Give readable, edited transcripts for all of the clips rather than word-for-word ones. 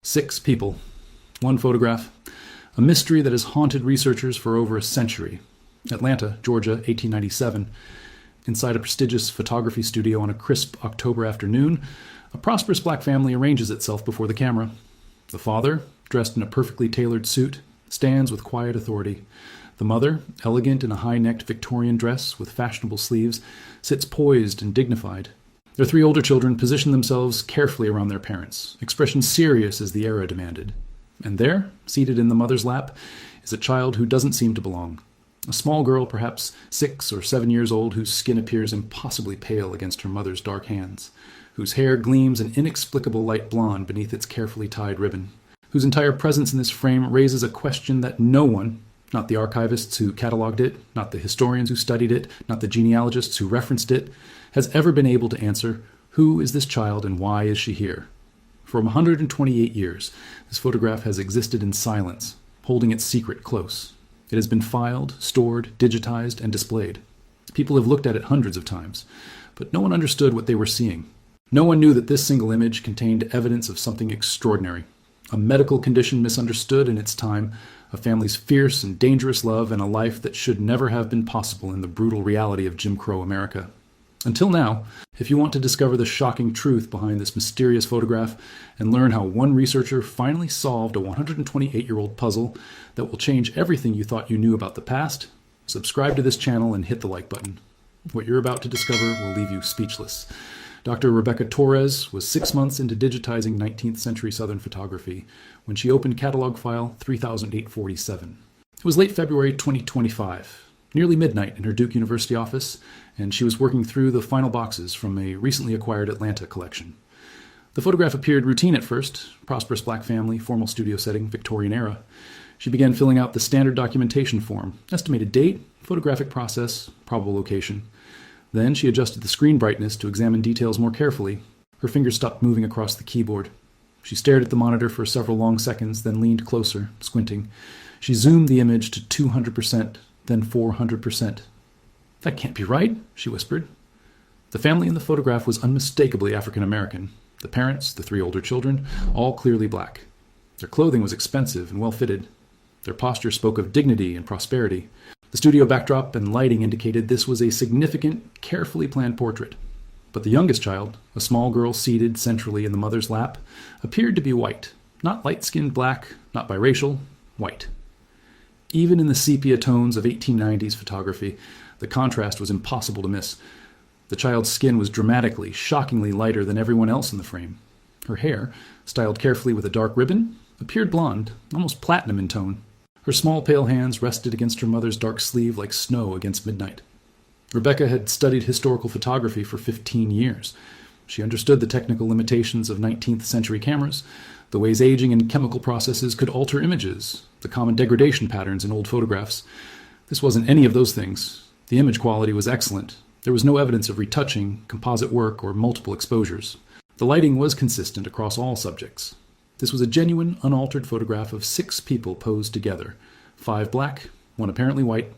6 people, 1 photograph, a mystery that has haunted researchers for over a century. Atlanta, Georgia, 1897. Inside a prestigious photography studio on a crisp October afternoon, a prosperous black family arranges itself before the camera. The father, dressed in a perfectly tailored suit, stands with quiet authority. The mother, elegant in a high-necked Victorian dress with fashionable sleeves, sits poised and dignified. Their 3 older children position themselves carefully around their parents, expressions serious as the era demanded. And there, seated in the mother's lap, is a child who doesn't seem to belong. A small girl, perhaps 6 or 7 years old, whose skin appears impossibly pale against her mother's dark hands, whose hair gleams an inexplicable light blonde beneath its carefully tied ribbon, whose entire presence in this frame raises a question that no one, not the archivists who catalogued it, not the historians who studied it, not the genealogists who referenced it, has ever been able to answer: who is this child and why is she here? For 128 years, this photograph has existed in silence, holding its secret close. It has been filed, stored, digitized, and displayed. People have looked at it hundreds of times, but no one understood what they were seeing. No one knew that this single image contained evidence of something extraordinary. A medical condition misunderstood in its time, a family's fierce and dangerous love, and a life that should never have been possible in the brutal reality of Jim Crow America. Until now, if you want to discover the shocking truth behind this mysterious photograph and learn how one researcher finally solved a 128-year-old puzzle that will change everything you thought you knew about the past, subscribe to this channel and hit the like button. What you're about to discover will leave you speechless. Dr. Rebecca Torres was 6 months into digitizing 19th century Southern photography when she opened catalog file 3847. It was late February 2025. Nearly midnight in her Duke University office, and she was working through the final boxes from a recently acquired Atlanta collection. The photograph appeared routine at first: prosperous black family, formal studio setting, Victorian era. She began filling out the standard documentation form: estimated date, photographic process, probable location. Then she adjusted the screen brightness to examine details more carefully. Her fingers stopped moving across the keyboard. She stared at the monitor for several long seconds, then leaned closer, squinting. She zoomed the image to 200%. Then 400%. "That can't be right," she whispered. The family in the photograph was unmistakably African American. The parents, the 3 older children, all clearly black. Their clothing was expensive and well-fitted. Their posture spoke of dignity and prosperity. The studio backdrop and lighting indicated this was a significant, carefully planned portrait. But the youngest child, a small girl seated centrally in the mother's lap, appeared to be white. Not light-skinned black, not biracial, white. Even in the sepia tones of 1890s photography, the contrast was impossible to miss. The child's skin was dramatically, shockingly lighter than everyone else in the frame. Her hair, styled carefully with a dark ribbon, appeared blonde, almost platinum in tone. Her small pale hands rested against her mother's dark sleeve like snow against midnight. Rebecca had studied historical photography for 15 years. She understood the technical limitations of 19th century cameras, the ways aging and chemical processes could alter images, the common degradation patterns in old photographs. This wasn't any of those things. The image quality was excellent. There was no evidence of retouching, composite work, or multiple exposures. The lighting was consistent across all subjects. This was a genuine, unaltered photograph of 6 people posed together, 5 black, 1 apparently white.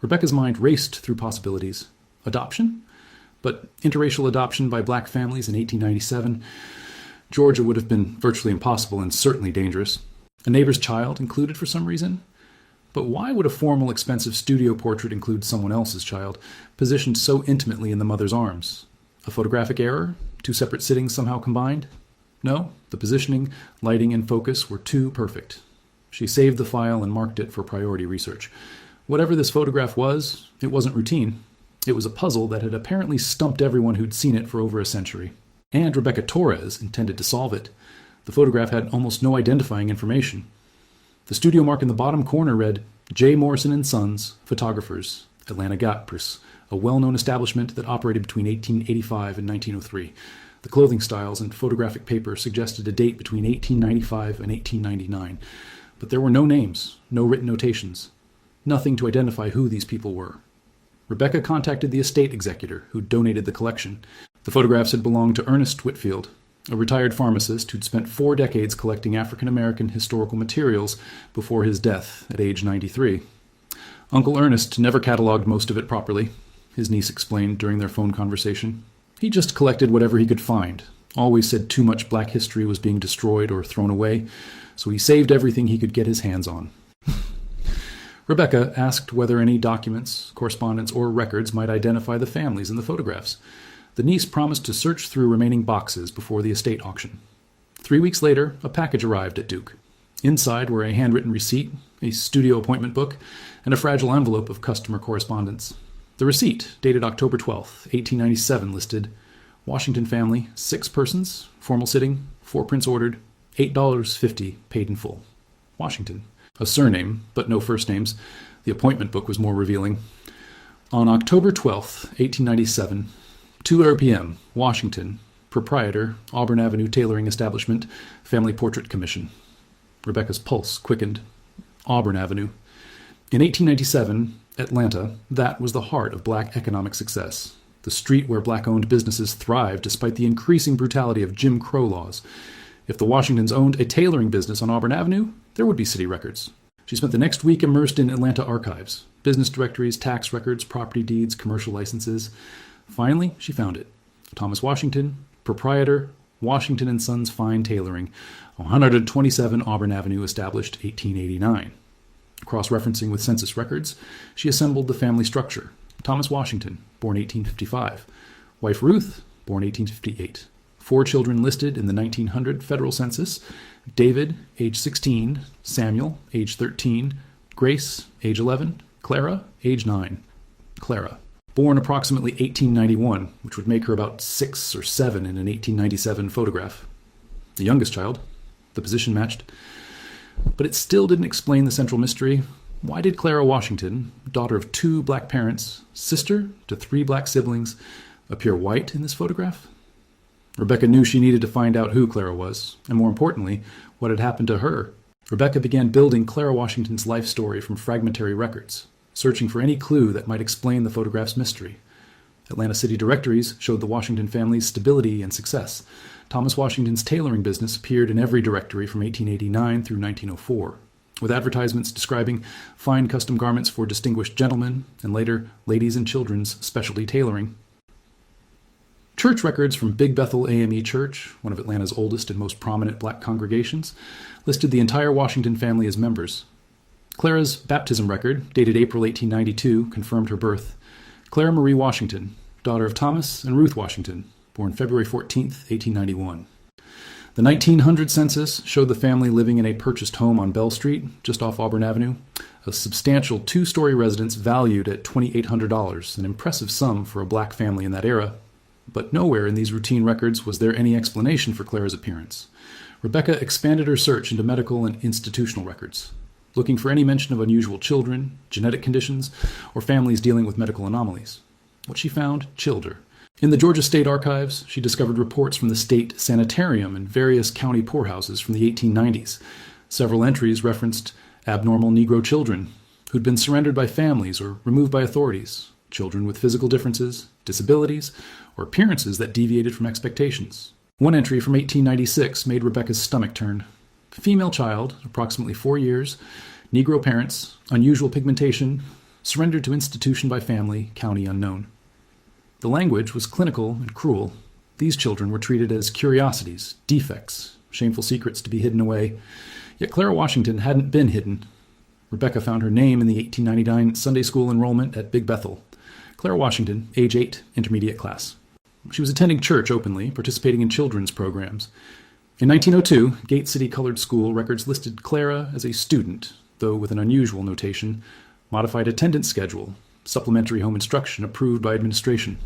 Rebecca's mind raced through possibilities. Adoption? But interracial adoption by black families in 1897, Georgia would have been virtually impossible and certainly dangerous. A neighbor's child included for some reason? But why would a formal, expensive studio portrait include someone else's child, positioned so intimately in the mother's arms? A photographic error? 2 separate sittings somehow combined? No, the positioning, lighting, and focus were too perfect. She saved the file and marked it for priority research. Whatever this photograph was, it wasn't routine. It was a puzzle that had apparently stumped everyone who'd seen it for over a century. And Rebecca Torres intended to solve it. The photograph had almost no identifying information. The studio mark in the bottom corner read, J. Morrison and Sons, Photographers, Atlanta Gappers, a well-known establishment that operated between 1885 and 1903. The clothing styles and photographic paper suggested a date between 1895 and 1899. But there were no names, no written notations, nothing to identify who these people were. Rebecca contacted the estate executor who donated the collection. The photographs had belonged to Ernest Whitfield, a retired pharmacist who'd spent 4 decades collecting African-American historical materials before his death at age 93. Uncle Ernest never cataloged most of it properly, his niece explained during their phone conversation. He just collected whatever he could find, always said too much black history was being destroyed or thrown away, so he saved everything he could get his hands on. Rebecca asked whether any documents, correspondence, or records might identify the families in the photographs. The niece promised to search through remaining boxes before the estate auction. 3 weeks later, a package arrived at Duke. Inside were a handwritten receipt, a studio appointment book, and a fragile envelope of customer correspondence. The receipt, dated October 12, 1897, listed Washington family, 6 persons, formal sitting, 4 prints ordered, $8.50 paid in full. Washington. A surname, but no first names. The appointment book was more revealing. On October 12, 1897, 2 p.m., Washington, proprietor, Auburn Avenue Tailoring Establishment, Family Portrait Commission. Rebecca's pulse quickened. Auburn Avenue. In 1897, Atlanta, that was the heart of black economic success. The street where black-owned businesses thrived despite the increasing brutality of Jim Crow laws. If the Washingtons owned a tailoring business on Auburn Avenue, there would be city records. She spent the next week immersed in Atlanta archives, business directories, tax records, property deeds, commercial licenses. Finally, she found it. Thomas Washington, proprietor, Washington & Sons Fine Tailoring, 127 Auburn Avenue, established 1889. Cross-referencing with census records, she assembled the family structure. Thomas Washington, born 1855. Wife Ruth, born 1858. 4 children listed in the 1900 federal census: David, age 16, Samuel, age 13, Grace, age 11, Clara, age 9. Clara, born approximately 1891, which would make her about 6 or 7 in an 1897 photograph. The youngest child. The position matched. But it still didn't explain the central mystery. Why did Clara Washington, daughter of 2 black parents, sister to 3 black siblings, appear white in this photograph? Rebecca knew she needed to find out who Clara was, and more importantly, what had happened to her. Rebecca began building Clara Washington's life story from fragmentary records, searching for any clue that might explain the photograph's mystery. Atlanta city directories showed the Washington family's stability and success. Thomas Washington's tailoring business appeared in every directory from 1889 through 1904, with advertisements describing fine custom garments for distinguished gentlemen, and later, ladies and children's specialty tailoring. Church records from Big Bethel AME Church, one of Atlanta's oldest and most prominent black congregations, listed the entire Washington family as members. Clara's baptism record, dated April 1892, confirmed her birth. Clara Marie Washington, daughter of Thomas and Ruth Washington, born February 14, 1891. The 1900 census showed the family living in a purchased home on Bell Street, just off Auburn Avenue, a substantial 2-story residence valued at $2,800, an impressive sum for a black family in that era. But nowhere in these routine records was there any explanation for Clara's appearance. Rebecca expanded her search into medical and institutional records, looking for any mention of unusual children, genetic conditions, or families dealing with medical anomalies. What she found chilled her. In the Georgia State Archives, she discovered reports from the state sanitarium and various county poorhouses from the 1890s. Several entries referenced abnormal Negro children who'd been surrendered by families or removed by authorities, children with physical differences, disabilities, or appearances that deviated from expectations. One entry from 1896 made Rebecca's stomach turn. Female child, approximately 4 years, Negro parents, unusual pigmentation, surrendered to institution by family, county unknown. The language was clinical and cruel. These children were treated as curiosities, defects, shameful secrets to be hidden away. Yet Clara Washington hadn't been hidden. Rebecca found her name in the 1899 Sunday school enrollment at Big Bethel. Clara Washington, age 8, intermediate class. She was attending church openly, participating in children's programs. In 1902, Gate City Colored School records listed Clara as a student, though with an unusual notation: modified attendance schedule, supplementary home instruction approved by administration.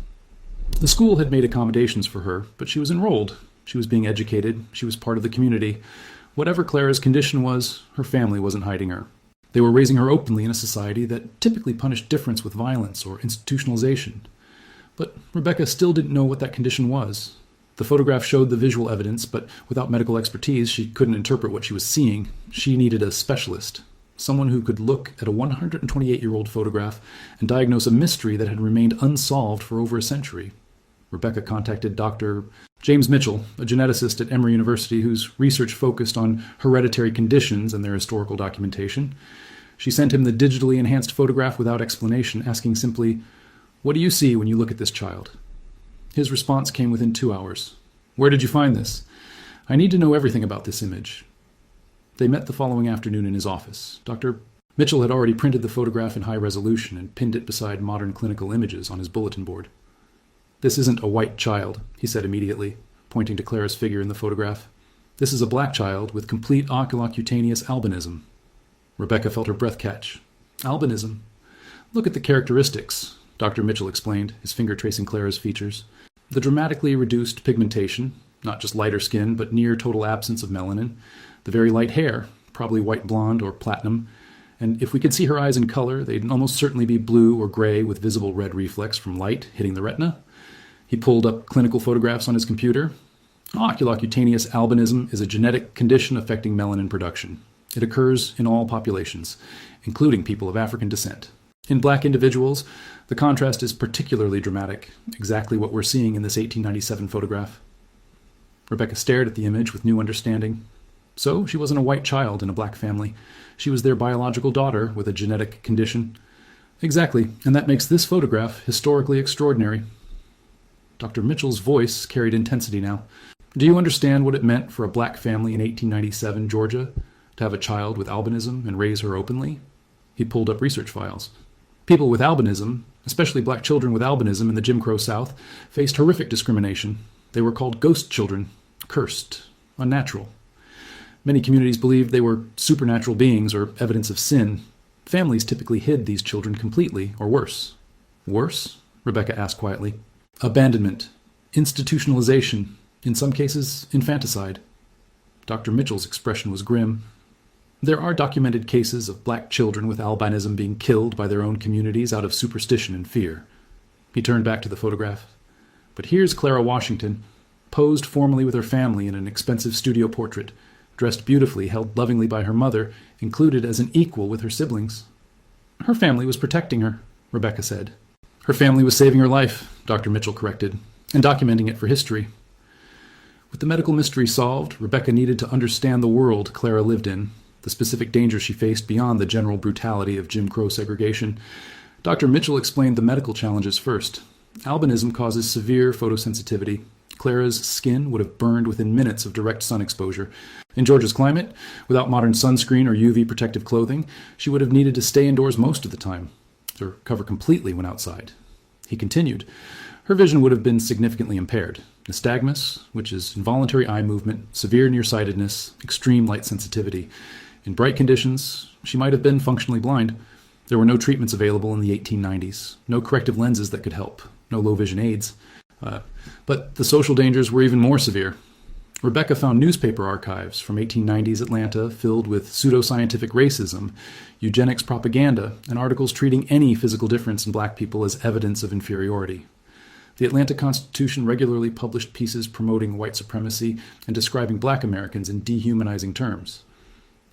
The school had made accommodations for her, but she was enrolled. She was being educated. She was part of the community. Whatever Clara's condition was, her family wasn't hiding her. They were raising her openly in a society that typically punished difference with violence or institutionalization. But Rebecca still didn't know what that condition was. The photograph showed the visual evidence, but without medical expertise, she couldn't interpret what she was seeing. She needed a specialist, someone who could look at a 128-year-old photograph and diagnose a mystery that had remained unsolved for over a century. Rebecca contacted Dr. James Mitchell, a geneticist at Emory University whose research focused on hereditary conditions and their historical documentation. She sent him the digitally enhanced photograph without explanation, asking simply, "What do you see when you look at this child?" His response came within 2 hours. Where did you find this? I need to know everything about this image. They met the following afternoon in his office. Dr. Mitchell had already printed the photograph in high resolution and pinned it beside modern clinical images on his bulletin board. This isn't a white child, he said immediately, pointing to Clara's figure in the photograph. This is a black child with complete oculocutaneous albinism. Rebecca felt her breath catch. Albinism? Look at the characteristics, Dr. Mitchell explained, his finger tracing Clara's features. The dramatically reduced pigmentation, not just lighter skin, but near total absence of melanin. The very light hair, probably white blonde or platinum. And if we could see her eyes in color, they'd almost certainly be blue or gray with visible red reflex from light hitting the retina. He pulled up clinical photographs on his computer. Oculocutaneous albinism is a genetic condition affecting melanin production. It occurs in all populations, including people of African descent. In black individuals, the contrast is particularly dramatic, exactly what we're seeing in this 1897 photograph. Rebecca stared at the image with new understanding. So, she wasn't a white child in a black family. She was their biological daughter with a genetic condition. Exactly, and that makes this photograph historically extraordinary. Dr. Mitchell's voice carried intensity now. Do you understand what it meant for a black family in 1897 Georgia to have a child with albinism and raise her openly? He pulled up research files. People with albinism, especially black children with albinism in the Jim Crow South, faced horrific discrimination. They were called ghost children, cursed, unnatural. Many communities believed they were supernatural beings or evidence of sin. Families typically hid these children completely, or worse. Worse? Rebecca asked quietly. Abandonment, institutionalization, in some cases, infanticide. Dr. Mitchell's expression was grim. There are documented cases of black children with albinism being killed by their own communities out of superstition and fear. He turned back to the photograph. But here's Clara Washington, posed formally with her family in an expensive studio portrait, dressed beautifully, held lovingly by her mother, included as an equal with her siblings. Her family was protecting her, Rebecca said. Her family was saving her life, Dr. Mitchell corrected, and documenting it for history. With the medical mystery solved, Rebecca needed to understand the world Clara lived in, the specific dangers she faced beyond the general brutality of Jim Crow segregation. Dr. Mitchell explained the medical challenges first. Albinism causes severe photosensitivity. Clara's skin would have burned within minutes of direct sun exposure. In Georgia's climate, without modern sunscreen or UV protective clothing, she would have needed to stay indoors most of the time, or cover completely when outside. He continued, her vision would have been significantly impaired. Nystagmus, which is involuntary eye movement, severe nearsightedness, extreme light sensitivity. In bright conditions, she might have been functionally blind. There were no treatments available in the 1890s, no corrective lenses that could help, no low vision aids. But the social dangers were even more severe. Rebecca found newspaper archives from 1890s Atlanta filled with pseudoscientific racism, eugenics propaganda, and articles treating any physical difference in black people as evidence of inferiority. The Atlanta Constitution regularly published pieces promoting white supremacy and describing black Americans in dehumanizing terms.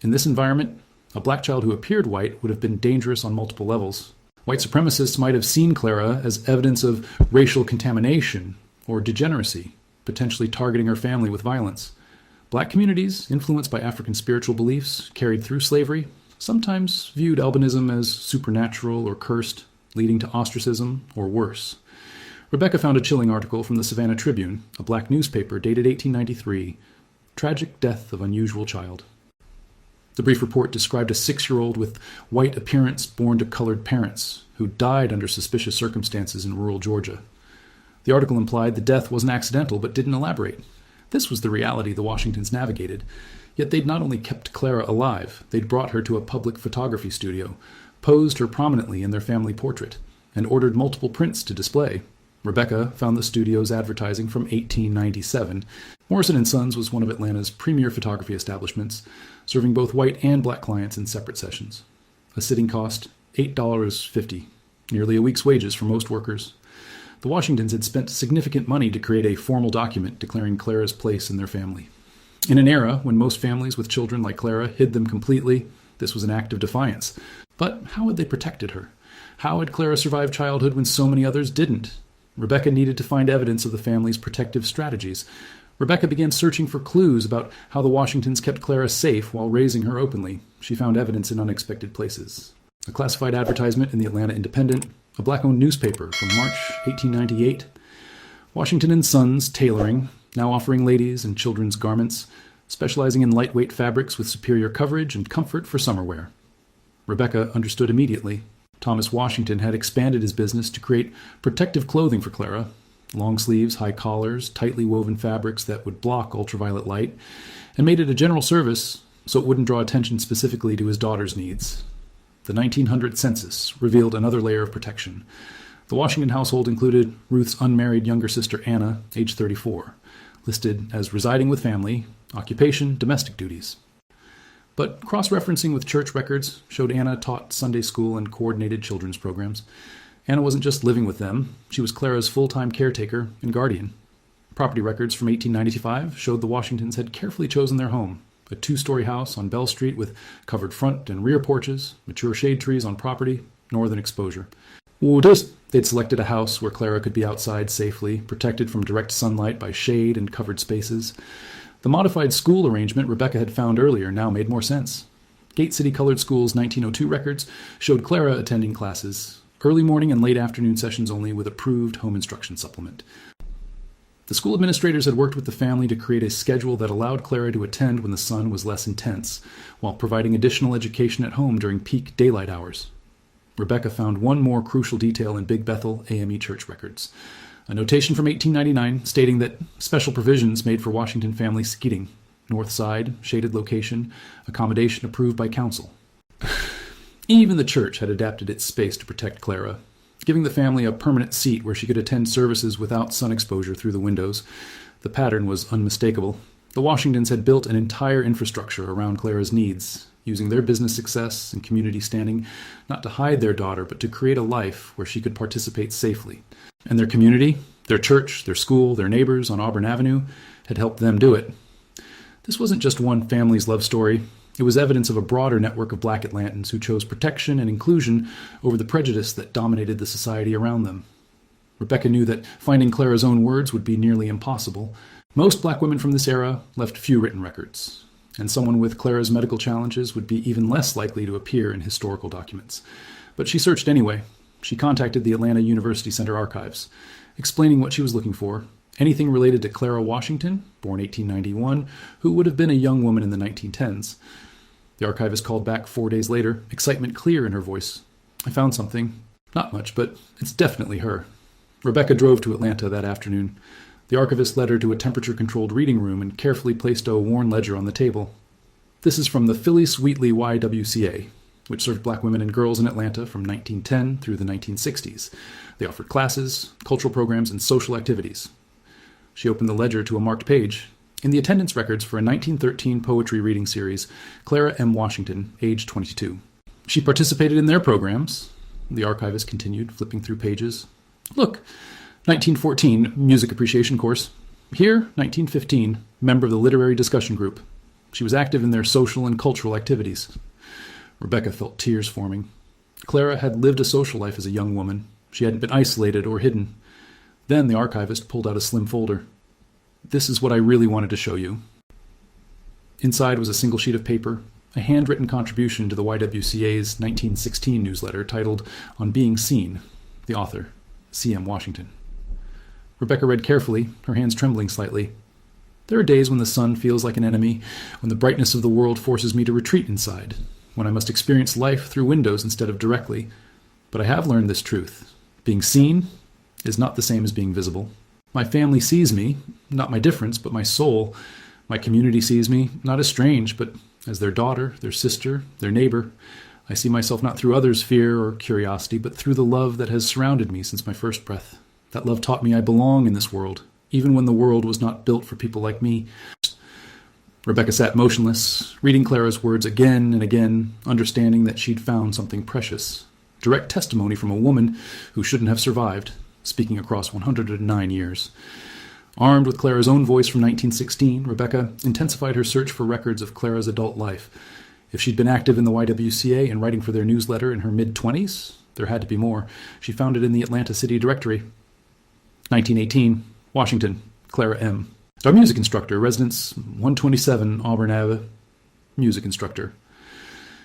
In this environment, a black child who appeared white would have been dangerous on multiple levels. White supremacists might have seen Clara as evidence of racial contamination or degeneracy, potentially targeting her family with violence. Black communities, influenced by African spiritual beliefs carried through slavery, sometimes viewed albinism as supernatural or cursed, leading to ostracism or worse. Rebecca found a chilling article from the Savannah Tribune, a black newspaper dated 1893, Tragic Death of Unusual Child. The brief report described a 6-year-old with white appearance born to colored parents who died under suspicious circumstances in rural Georgia. The article implied the death wasn't accidental but didn't elaborate. This was the reality the Washingtons navigated. Yet they'd not only kept Clara alive, they'd brought her to a public photography studio, posed her prominently in their family portrait, and ordered multiple prints to display. Rebecca found the studio's advertising from 1897. Morrison & Sons was one of Atlanta's premier photography establishments, serving both white and black clients in separate sessions. A sitting cost, $8.50, nearly a week's wages for most workers. The Washingtons had spent significant money to create a formal document declaring Clara's place in their family. In an era when most families with children like Clara hid them completely, this was an act of defiance. But how had they protected her? How had Clara survived childhood when so many others didn't? Rebecca needed to find evidence of the family's protective strategies. Rebecca began searching for clues about how the Washingtons kept Clara safe while raising her openly. She found evidence in unexpected places. A classified advertisement in the Atlanta Independent, a black-owned newspaper from March 1898, Washington & Sons Tailoring, now offering ladies and children's garments, specializing in lightweight fabrics with superior coverage and comfort for summer wear. Rebecca understood immediately. Thomas Washington had expanded his business to create protective clothing for Clara, long sleeves, high collars, tightly woven fabrics that would block ultraviolet light, and made it a general service so it wouldn't draw attention specifically to his daughter's needs. The 1900 census revealed another layer of protection. The Washington household included Ruth's unmarried younger sister Anna, age 34, listed as residing with family, occupation, domestic duties. But cross-referencing with church records showed Anna taught Sunday school and coordinated children's programs. Anna wasn't just living with them, she was Clara's full-time caretaker and guardian. Property records from 1895 showed the Washingtons had carefully chosen their home, a 2-story house on Bell Street with covered front and rear porches, mature shade trees on property, northern exposure. They'd selected a house where Clara could be outside safely, protected from direct sunlight by shade and covered spaces. The modified school arrangement Rebecca had found earlier now made more sense. Gate City Colored School's 1902 records showed Clara attending classes, early morning and late afternoon sessions only with approved home instruction supplement. The school administrators had worked with the family to create a schedule that allowed Clara to attend when the sun was less intense, while providing additional education at home during peak daylight hours. Rebecca found one more crucial detail in Big Bethel AME church records. A notation from 1899 stating that special provisions made for Washington family seating, north side, shaded location, accommodation approved by council. Even the church had adapted its space to protect Clara, giving the family a permanent seat where she could attend services without sun exposure through the windows. The pattern was unmistakable. The Washingtons had built an entire infrastructure around Clara's needs, using their business success and community standing not to hide their daughter, but to create a life where she could participate safely. And their community, their church, their school, their neighbors on Auburn Avenue had helped them do it. This wasn't just one family's love story. It was evidence of a broader network of Black Atlantans who chose protection and inclusion over the prejudice that dominated the society around them. Rebecca knew that finding Clara's own words would be nearly impossible. Most Black women from this era left few written records, and someone with Clara's medical challenges would be even less likely to appear in historical documents. But she searched anyway. She contacted the Atlanta University Center archives, explaining what she was looking for, anything related to Clara Washington, born 1891, who would have been a young woman in the 1910s. The archivist called back 4 days later, excitement clear in her voice. I found something. Not much, but it's definitely her. Rebecca drove to Atlanta that afternoon. The archivist led her to a temperature-controlled reading room and carefully placed a worn ledger on the table. This is from the Phyllis Wheatley YWCA, which served Black women and girls in Atlanta from 1910 through the 1960s. They offered classes, cultural programs, and social activities. She opened the ledger to a marked page. In the attendance records for a 1913 poetry reading series, Clara M. Washington, age 22. She participated in their programs. The archivist continued, flipping through pages. Look, 1914, music appreciation course. Here, 1915, member of the literary discussion group. She was active in their social and cultural activities. Rebecca felt tears forming. Clara had lived a social life as a young woman. She hadn't been isolated or hidden. Then the archivist pulled out a slim folder. This is what I really wanted to show you. Inside was a single sheet of paper, a handwritten contribution to the YWCA's 1916 newsletter titled On Being Seen, the author, C.M. Washington. Rebecca read carefully, her hands trembling slightly. There are days when the sun feels like an enemy, when the brightness of the world forces me to retreat inside, when I must experience life through windows instead of directly. But I have learned this truth. Being seen is not the same as being visible. My family sees me, not my difference, but my soul. My community sees me, not as strange, but as their daughter, their sister, their neighbor. I see myself not through others' fear or curiosity, but through the love that has surrounded me since my first breath. That love taught me I belong in this world, even when the world was not built for people like me. Rebecca sat motionless, reading Clara's words again and again, understanding that she'd found something precious. Direct testimony from a woman who shouldn't have survived, speaking across 109 years. Armed with Clara's own voice from 1916, Rebecca intensified her search for records of Clara's adult life. If she'd been active in the YWCA and writing for their newsletter in her mid-20s, there had to be more. She found it in the Atlanta City Directory. 1918, Washington, Clara M. Our music instructor, residence 127 Auburn Ave, music instructor.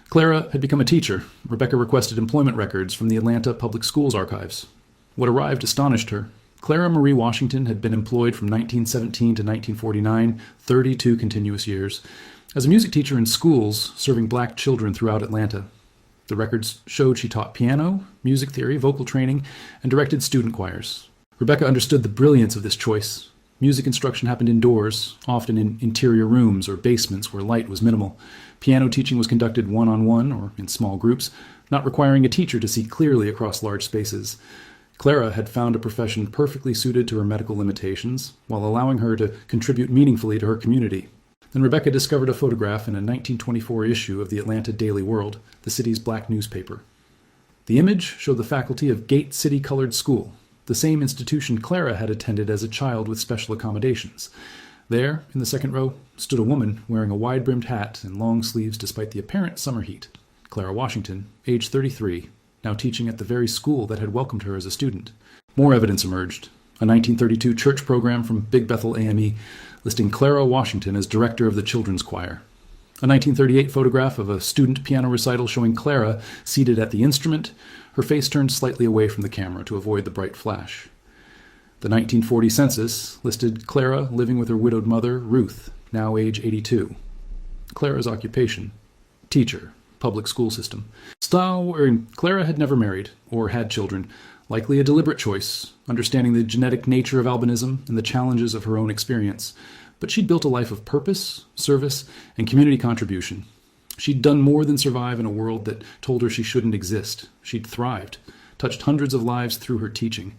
Clara had become a teacher. Rebecca requested employment records from the Atlanta Public Schools archives. What arrived astonished her. Clara Marie Washington had been employed from 1917 to 1949, 32 continuous years, as a music teacher in schools serving black children throughout Atlanta. The records showed she taught piano, music theory, vocal training, and directed student choirs. Rebecca understood the brilliance of this choice. Music instruction happened indoors, often in interior rooms or basements where light was minimal. Piano teaching was conducted one-on-one or in small groups, not requiring a teacher to see clearly across large spaces. Clara had found a profession perfectly suited to her medical limitations, while allowing her to contribute meaningfully to her community. Then Rebecca discovered a photograph in a 1924 issue of the Atlanta Daily World, the city's black newspaper. The image showed the faculty of Gate City Colored School, the same institution Clara had attended as a child with special accommodations. There, in the second row, stood a woman wearing a wide-brimmed hat and long sleeves despite the apparent summer heat. Clara Washington, age 33, now teaching at the very school that had welcomed her as a student. More evidence emerged. A 1932 church program from Big Bethel AME listing Clara Washington as director of the children's choir. A 1938 photograph of a student piano recital showing Clara seated at the instrument, her face turned slightly away from the camera to avoid the bright flash. The 1940 census listed Clara living with her widowed mother, Ruth, now age 82. Clara's occupation: teacher, public school system. Clara had never married or had children, likely a deliberate choice, understanding the genetic nature of albinism and the challenges of her own experience. But she'd built a life of purpose, service, and community contribution. She'd done more than survive in a world that told her she shouldn't exist. She'd thrived, touched hundreds of lives through her teaching,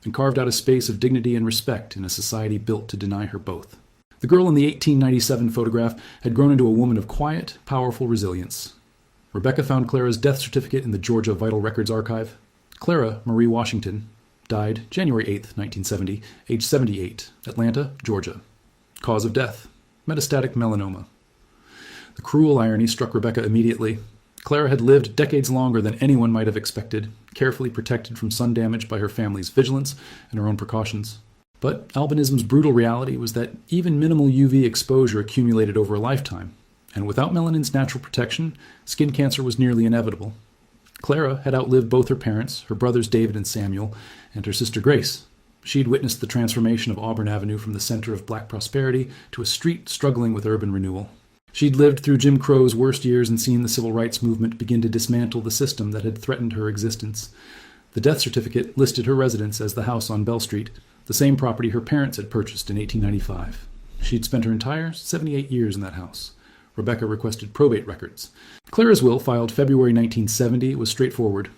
and carved out a space of dignity and respect in a society built to deny her both. The girl in the 1897 photograph had grown into a woman of quiet, powerful resilience. Rebecca found Clara's death certificate in the Georgia Vital Records Archive. Clara Marie Washington died January 8, 1970, age 78, Atlanta, Georgia. Cause of death: metastatic melanoma. The cruel irony struck Rebecca immediately. Clara had lived decades longer than anyone might have expected, carefully protected from sun damage by her family's vigilance and her own precautions. But albinism's brutal reality was that even minimal UV exposure accumulated over a lifetime, and without melanin's natural protection, skin cancer was nearly inevitable. Clara had outlived both her parents, her brothers David and Samuel, and her sister Grace. She'd witnessed the transformation of Auburn Avenue from the center of black prosperity to a street struggling with urban renewal. She'd lived through Jim Crow's worst years and seen the civil rights movement begin to dismantle the system that had threatened her existence. The death certificate listed her residence as the house on Bell Street, the same property her parents had purchased in 1895. She'd spent her entire 78 years in that house. Rebecca requested probate records. Clara's will, filed February 1970, was straightforward.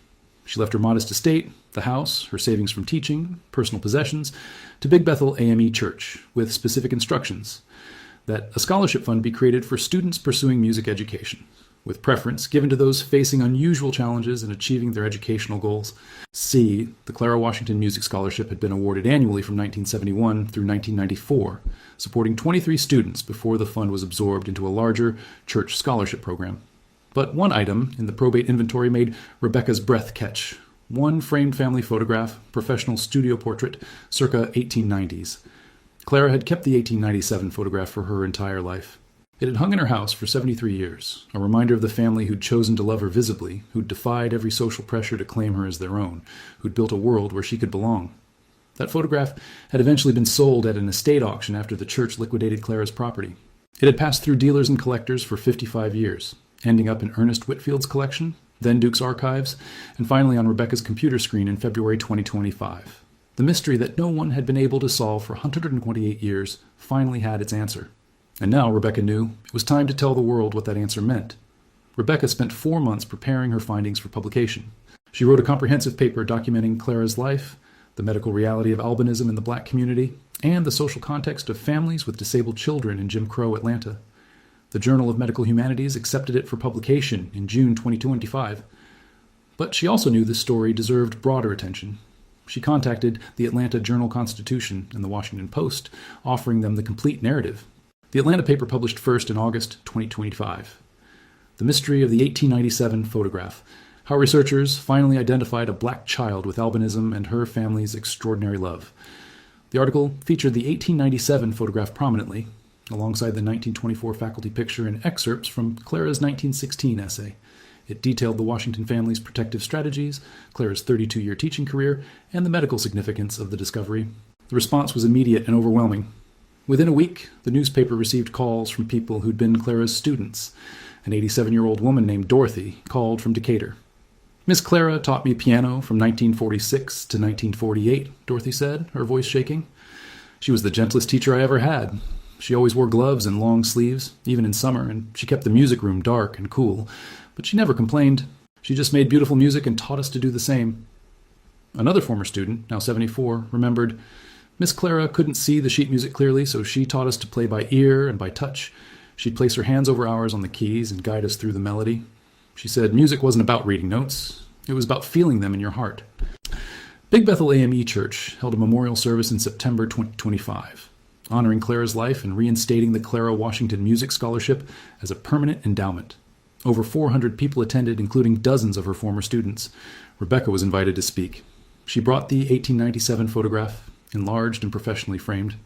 She left her modest estate, the house, her savings from teaching, personal possessions, to Big Bethel AME Church, with specific instructions that a scholarship fund be created for students pursuing music education, with preference given to those facing unusual challenges in achieving their educational goals. C, the Clara Washington Music Scholarship had been awarded annually from 1971 through 1994, supporting 23 students before the fund was absorbed into a larger church scholarship program. But one item in the probate inventory made Rebecca's breath catch. One framed family photograph, professional studio portrait, circa 1890s. Clara had kept the 1897 photograph for her entire life. It had hung in her house for 73 years, a reminder of the family who'd chosen to love her visibly, who'd defied every social pressure to claim her as their own, who'd built a world where she could belong. That photograph had eventually been sold at an estate auction after the church liquidated Clara's property. It had passed through dealers and collectors for 55 years, ending up in Ernest Whitfield's collection, then Duke's archives, and finally on Rebecca's computer screen in February 2025. The mystery that no one had been able to solve for 128 years finally had its answer. And now, Rebecca knew, it was time to tell the world what that answer meant. Rebecca spent 4 months preparing her findings for publication. She wrote a comprehensive paper documenting Clara's life, the medical reality of albinism in the black community, and the social context of families with disabled children in Jim Crow Atlanta. The Journal of Medical Humanities accepted it for publication in June 2025. But she also knew this story deserved broader attention. She contacted the Atlanta Journal-Constitution and the Washington Post, offering them the complete narrative. The Atlanta paper published first in August 2025. The mystery of the 1897 photograph, how researchers finally identified a black child with albinism and her family's extraordinary love. The article featured the 1897 photograph prominently, alongside the 1924 faculty picture and excerpts from Clara's 1916 essay. It detailed the Washington family's protective strategies, Clara's 32-year teaching career, and the medical significance of the discovery. The response was immediate and overwhelming. Within a week, the newspaper received calls from people who'd been Clara's students. An 87-year-old woman named Dorothy called from Decatur. Miss Clara taught me piano from 1946 to 1948, Dorothy said, her voice shaking. She was the gentlest teacher I ever had. She always wore gloves and long sleeves, even in summer, and she kept the music room dark and cool. But she never complained. She just made beautiful music and taught us to do the same. Another former student, now 74, remembered, Miss Clara couldn't see the sheet music clearly, so she taught us to play by ear and by touch. She'd place her hands over ours on the keys and guide us through the melody. She said music wasn't about reading notes. It was about feeling them in your heart. Big Bethel AME Church held a memorial service in September 2025, honoring Clara's life and reinstating the Clara Washington Music Scholarship as a permanent endowment. Over 400 people attended, including dozens of her former students. Rebecca was invited to speak. She brought the 1897 photograph, enlarged and professionally framed.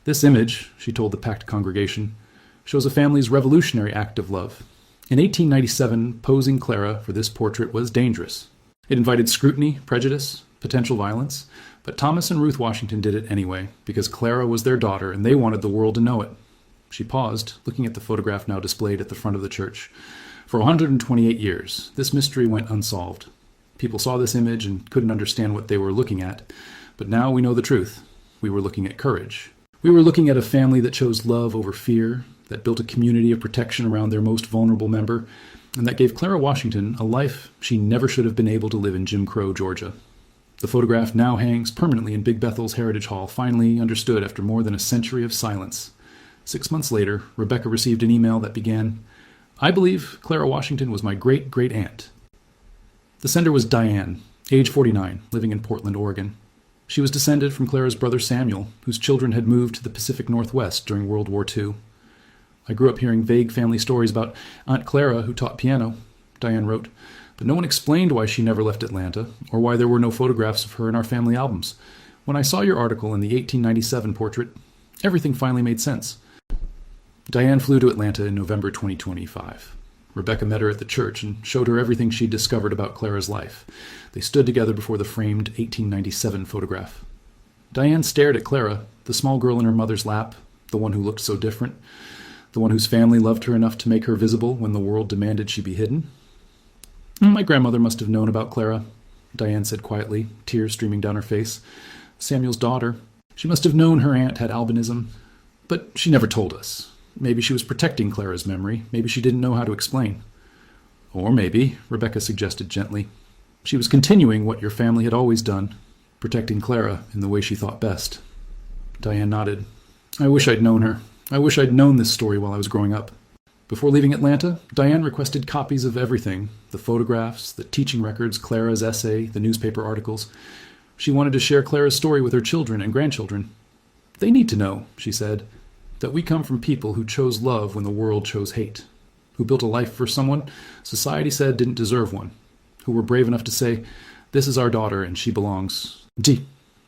This image, she told the packed congregation, shows a family's revolutionary act of love. In 1897, posing Clara for this portrait was dangerous. It invited scrutiny, prejudice, potential violence, but Thomas and Ruth Washington did it anyway, because Clara was their daughter and they wanted the world to know it. She paused, looking at the photograph now displayed at the front of the church. For 128 years, this mystery went unsolved. People saw this image and couldn't understand what they were looking at, but now we know the truth. We were looking at courage. We were looking at a family that chose love over fear, that built a community of protection around their most vulnerable member, and that gave Clara Washington a life she never should have been able to live in Jim Crow, Georgia. The photograph now hangs permanently in Big Bethel's Heritage Hall, finally understood after more than a century of silence. 6 months later, Rebecca received an email that began, I believe Clara Washington was my great-great-aunt. The sender was Diane, age 49, living in Portland, Oregon. She was descended from Clara's brother Samuel, whose children had moved to the Pacific Northwest during World War II. I grew up hearing vague family stories about Aunt Clara, who taught piano, Diane wrote, but no one explained why she never left Atlanta, or why there were no photographs of her in our family albums. When I saw your article in the 1897 portrait, everything finally made sense. Diane flew to Atlanta in November 2025. Rebecca met her at the church and showed her everything she'd discovered about Clara's life. They stood together before the framed 1897 photograph. Diane stared at Clara, the small girl in her mother's lap, the one who looked so different, the one whose family loved her enough to make her visible when the world demanded she be hidden. My grandmother must have known about Clara, Diane said quietly, tears streaming down her face. Samuel's daughter. She must have known her aunt had albinism, but she never told us. Maybe she was protecting Clara's memory. Maybe she didn't know how to explain. Or maybe, Rebecca suggested gently, she was continuing what your family had always done, protecting Clara in the way she thought best. Diane nodded. I wish I'd known her. I wish I'd known this story while I was growing up. Before leaving Atlanta, Diane requested copies of everything, the photographs, the teaching records, Clara's essay, the newspaper articles. She wanted to share Clara's story with her children and grandchildren. They need to know, she said, that we come from people who chose love when the world chose hate, who built a life for someone society said didn't deserve one, who were brave enough to say, this is our daughter and she belongs.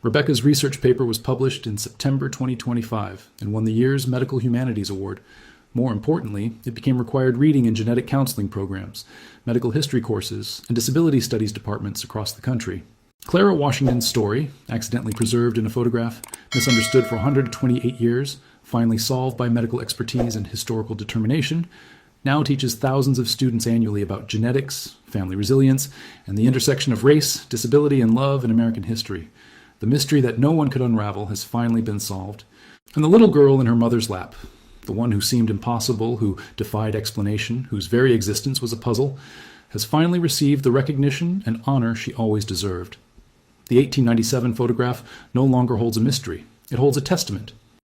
Rebecca's research paper was published in September 2025 and won the year's Medical Humanities Award. More importantly, it became required reading in genetic counseling programs, medical history courses, and disability studies departments across the country. Clara Washington's story, accidentally preserved in a photograph, misunderstood for 128 years, finally solved by medical expertise and historical determination, now teaches thousands of students annually about genetics, family resilience, and the intersection of race, disability, and love in American history. The mystery that no one could unravel has finally been solved. And the little girl in her mother's lap, the one who seemed impossible, who defied explanation, whose very existence was a puzzle, has finally received the recognition and honor she always deserved. The 1897 photograph no longer holds a mystery. It holds a testament